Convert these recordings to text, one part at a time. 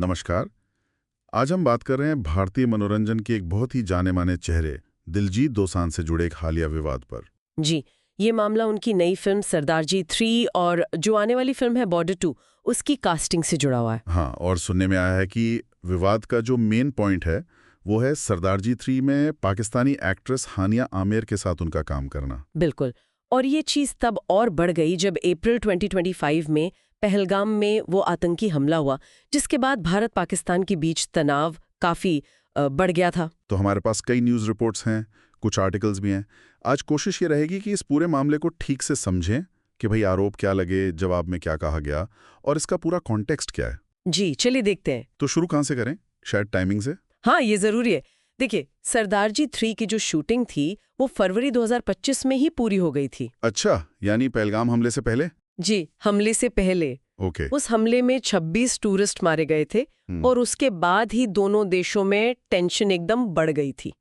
नमस्कार। आज हम बात कर रहे हैं भारतीय मनोरंजन के एक बहुत ही जाने माने चेहरे दिलजीत दोसांझ से जुड़े एक हालिया विवाद पर। जी, ये मामला उनकी नई फिल्म सरदारजी 3 और जो आने वाली फिल्म है बॉर्डर 2 उसकी कास्टिंग से जुड़ा हुआ है। हाँ, और सुनने में आया है कि विवाद का जो मेन पॉइंट है वो है सरदारजी 3 में पाकिस्तानी एक्ट्रेस हानिया आमिर के साथ उनका काम करना। बिल्कुल। और ये चीज़ तब और बढ़ गई जब अप्रैल 2025 में पहलगाम में वो आतंकी हमला हुआ, जिसके बाद भारत पाकिस्तान के बीच तनाव काफ़ी बढ़ गया था। तो हमारे पास कई न्यूज़ रिपोर्ट्स हैं, कुछ आर्टिकल्स भी हैं। आज कोशिश ये रहेगी कि इस पूरे मामले को ठीक से समझें कि भाई आरोप क्या लगे, जवाब में क्या कहा गया और इसका पूरा कॉन्टेक्स्ट क्या है। जी, चलिए देखते हैं। तो शुरू कहाँ से करें? शायद टाइमिंग से। हाँ, ये ज़रूरी है। देखिए, सरदारजी 3 की जो शूटिंग थी वो फरवरी 2025 में ही पूरी हो गई थी। अच्छा, यानी पहलगाम हमले से पहले? जी, हमले से पहले। ओके। उस हमले में 26 टूरिस्ट मारे गए थे और उसके बाद ही दोनों देशों में टेंशन एकदम बढ़ गई थी।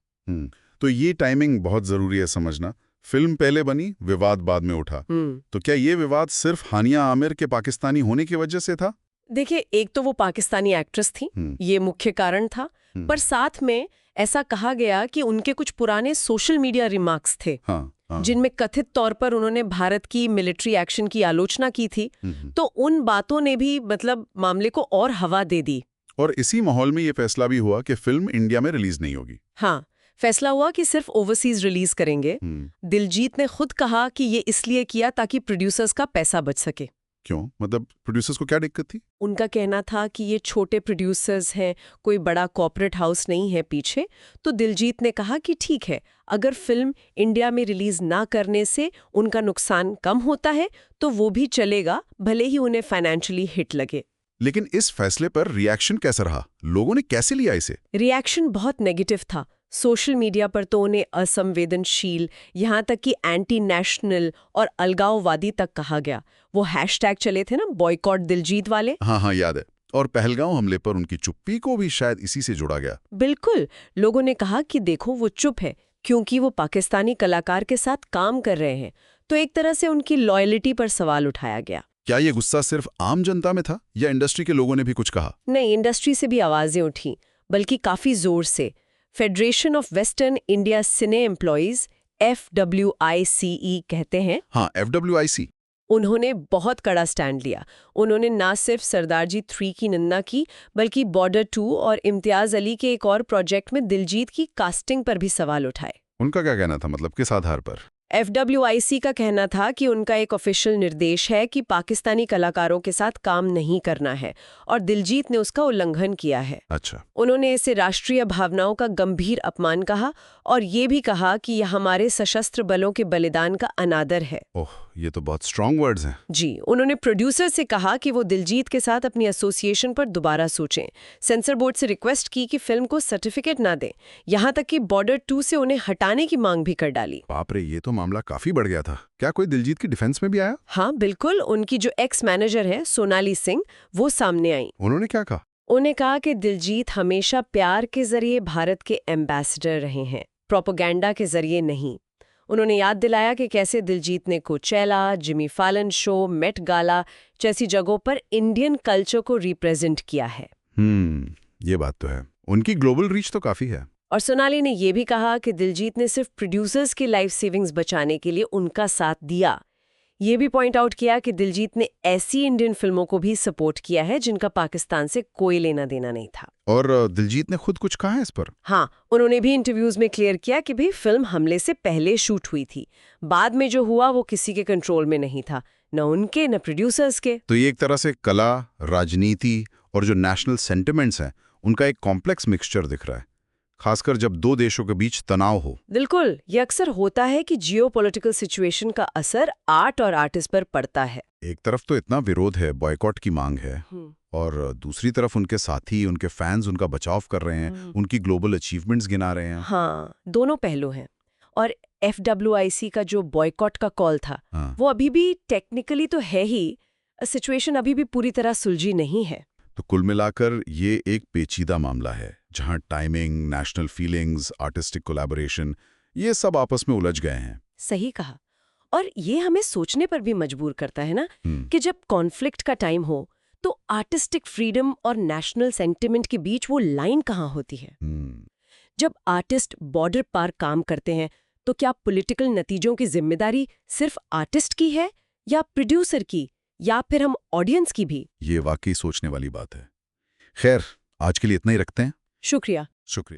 तो ये टाइमिंग बहुत जरूरी है समझना। फिल्म पहले बनी, विवाद बाद में उठा। तो क्या ये विवाद सिर्फ हानिया आमिर के पाकिस्तानी होने की वजह से था? देखिए, एक तो वो पाकिस्तानी एक्ट्रेस थी, ये मुख्य कारण था, पर साथ में ऐसा कहा गया कि उनके कुछ पुराने सोशल मीडिया रिमार्क्स थे। हाँ। जिनमें कथित तौर पर उन्होंने भारत की मिलिट्री एक्शन की आलोचना की थी। तो उन बातों ने भी मामले को और हवा दे दी। और इसी माहौल में ये फैसला भी हुआ कि फिल्म इंडिया में रिलीज नहीं होगी। हाँ, फैसला हुआ कि सिर्फ ओवरसीज रिलीज करेंगे। दिलजीत ने खुद कहा कि ये इसलिए किया ताकि प्रोड्यूसर्स का पैसा बच सके। क्यों? मतलब प्रोड्यूसर्स को क्या दिक्कत थी? उनका कहना था कि ये छोटे प्रोड्यूसर्स हैं, कोई बड़ा कॉर्पोरेट हाउस नहीं है पीछे। तो दिलजीत ने कहा कि ठीक है, अगर फिल्म इंडिया में रिलीज ना करने से उनका नुकसान कम होता है तो वो भी चलेगा, भले ही उन्हें फाइनेंशियली हिट लगे। लेकिन इस फैसले पर रिएक्शन कैसा रहा? लोगों ने कैसे लिया इसे? रिएक्शन बहुत नेगेटिव था। सोशल मीडिया पर तो उन्हें असंवेदनशील, यहाँ तक कि एंटी नेशनल और अलगाववादी तक कहा गया। वो हैशटैग चले थे ना, बॉयकॉट दिलजीत वाले। हाँ, याद है। और पहलगाम हमले पर उनकी चुप्पी को भी शायद इसी से जोड़ा गया। बिल्कुल। लोगों ने कहा कि देखो, वो चुप है क्योंकि वो पाकिस्तानी कलाकार के साथ काम कर रहे हैं। तो एक तरह से उनकी लॉयल्टी पर सवाल उठाया गया। क्या ये गुस्सा सिर्फ आम जनता में था या इंडस्ट्री के लोगों ने भी कुछ कहा? नहीं, इंडस्ट्री से भी आवाजें उठी, बल्कि काफी जोर से। Federation of western India cine employees, FWICE कहते हैं। हाँ, FWIC। उन्होंने बहुत कड़ा स्टैंड लिया। उन्होंने ना सिर्फ सरदारजी 3 की निंदा की, बल्कि बॉर्डर 2 और इम्तियाज अली के एक और प्रोजेक्ट में दिलजीत की कास्टिंग पर भी सवाल उठाए। उनका क्या कहना था? मतलब किस आधार पर? FWIC का कहना था कि उनका एक ऑफिशियल निर्देश है कि पाकिस्तानी कलाकारों के साथ काम नहीं करना है और दिलजीत ने उसका उल्लंघन किया है। अच्छा। उन्होंने इसे राष्ट्रीय भावनाओं का गंभीर अपमान कहा और ये भी कहा कि यह हमारे सशस्त्र बलों के बलिदान का अनादर है। ओह, ये तो बहुत स्ट्रॉन्ग वर्ड्स हैं। जी, उन्होंने प्रोड्यूसर से कहा कि वो दिलजीत के साथ अपनी एसोसिएशन पर दोबारा सोचें। सेंसर बोर्ड से रिक्वेस्ट की कि फिल्म को सर्टिफिकेट ना दें, यहाँ तक कि बॉर्डर 2 से उन्हें हटाने की मांग भी कर डाली। बाप रे, ये तो मामला काफी बढ़ गया था। क्या कोई दिलजीत की डिफेंस में भी आया? हाँ, बिल्कुल। उनकी जो एक्स मैनेजर है सोनाली सिंह, वो सामने आई। उन्होंने क्या कहा? उन्हें कहा कि दिलजीत हमेशा प्यार के जरिए भारत के एम्बेसडर रहे हैं, प्रोपेगेंडा के जरिए नहीं। उन्होंने याद दिलाया कि कैसे दिलजीत ने Coachella, Jimmy Fallon show, Met Gala जैसी जगहों पर इंडियन कल्चर को रिप्रेजेंट किया है। ये बात तो है। उनकी ग्लोबल रीच तो काफी है। और सोनाली ने यह भी कहा कि दिलजीत ने सिर्फ प्रोड्यूसर्स की लाइफ सेविंग्स बचाने के लिए उनका साथ दिया। ये भी पॉइंट आउट किया कि दिलजीत ने ऐसी इंडियन फिल्मों को भी सपोर्ट किया है जिनका पाकिस्तान से कोई लेना देना नहीं था। और दिलजीत ने खुद कुछ कहा है इस पर? हाँ, उन्होंने भी इंटरव्यूज में क्लियर किया कि भाई फिल्म हमले से पहले शूट हुई थी। बाद में जो हुआ वो किसी के कंट्रोल में नहीं था, न उनके न प्रोड्यूसर्स के। तो ये एक तरह से कला, राजनीति और जो नेशनल सेंटिमेंट्स हैं उनका एक कॉम्प्लेक्स मिक्सचर दिख रहा है, खासकर जब दो देशों के बीच तनाव हो। बिल्कुल, ये अक्सर होता है कि जियोपॉलिटिकल सिचुएशन का असर आर्ट और आर्टिस्ट पर पड़ता है। एक तरफ तो इतना विरोध है, बॉयकॉट की मांग है, और दूसरी तरफ उनके साथी, उनके फैंस उनका बचाव कर रहे हैं, उनकी ग्लोबल अचीवमेंट्स गिना रहे हैं। हाँ, दोनों पहलू हैं। और FWIC का जो बॉयकॉट का कॉल था, वो अभी भी टेक्निकली तो है ही, सिचुएशन अभी भी पूरी तरह सुलझी नहीं है। तो कुल मिलाकर ये एक पेचीदा मामला है जहां timing, national feelings, artistic collaboration, ये सब आपस में उलझ गए हैं। सही कहा। और ये हमें सोचने पर भी मजबूर करता है ना कि जब कॉन्फ्लिक्ट का टाइम हो तो आर्टिस्टिक फ्रीडम और नेशनल सेंटिमेंट के बीच वो लाइन कहाँ होती है? जब आर्टिस्ट बॉर्डर पार काम करते हैं तो क्या पॉलिटिकल नतीजों की जिम्मेदारी सिर्फ आर्टिस्ट की है या प्रोड्यूसर की या फिर हम ऑडियंस की भी? ये वाकई सोचने वाली बात है। खैर, आज के लिए इतना ही रखते हैं। शुक्रिया। शुक्रिया।